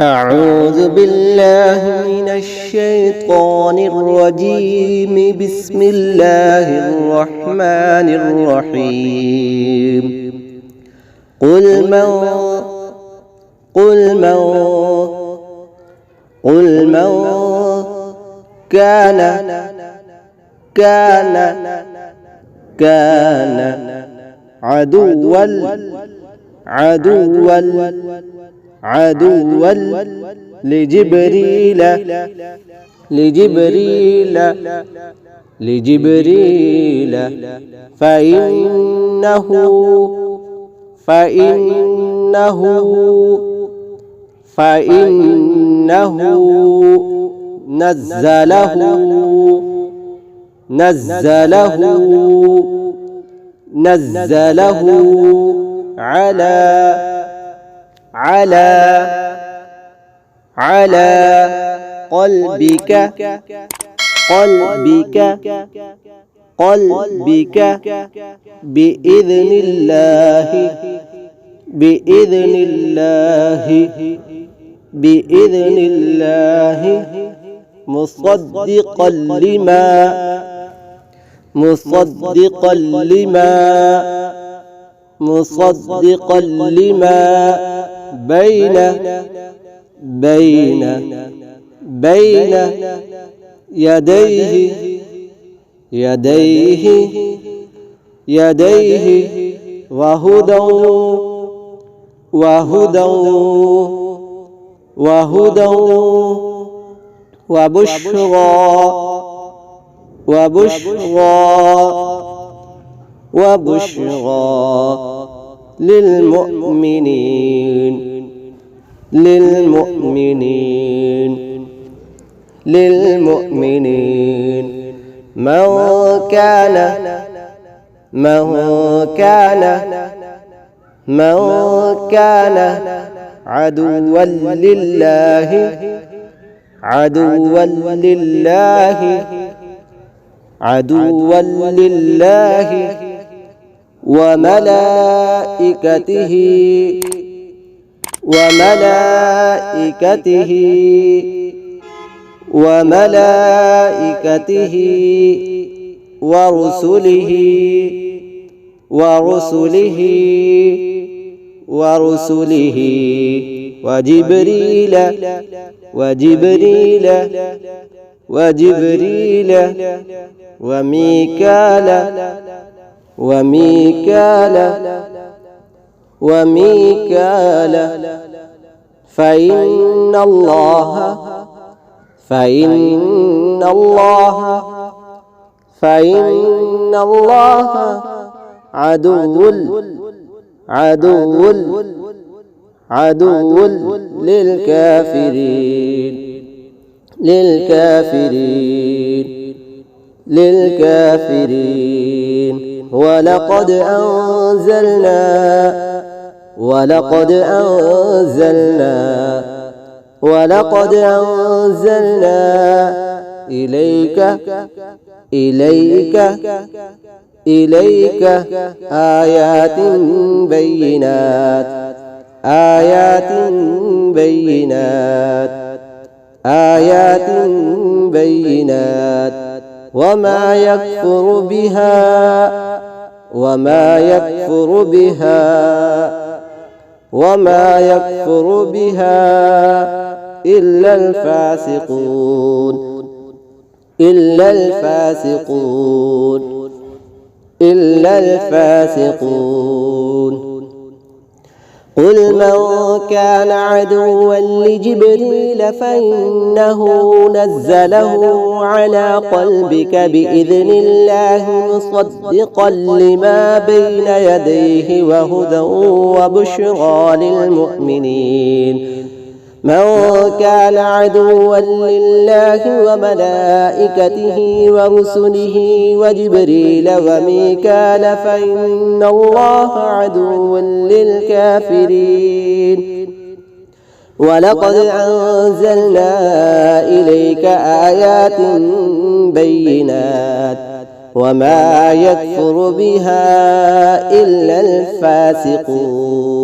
أعوذ بالله من الشيطان الرجيم. بسم الله الرحمن الرحيم. قل من كان عدوا لجبريل فإنه نزله على قلبك بإذن الله مصدقا لما بين يديه وهدى وبشرى للمؤمنين. من كان عدوا لله وملائكته ورسله وجبريل وميكال فإن الله عدو للكافرين. ولقد أنزلنا إليك آيات بينات وما يكفر بها إلا الفاسقون. قل من كان عدوا لجبريل فإنه نزله على قلبك بإذن الله مصدقا لما بين يديه وهدى وبشرى للمؤمنين. من كان عدوا لله وملائكته ورسله وجبريل وميكال فإن الله عدو للكافرين. ولقد أنزلنا إليك آيات بينات وما يكفر بها إلا الفاسقون.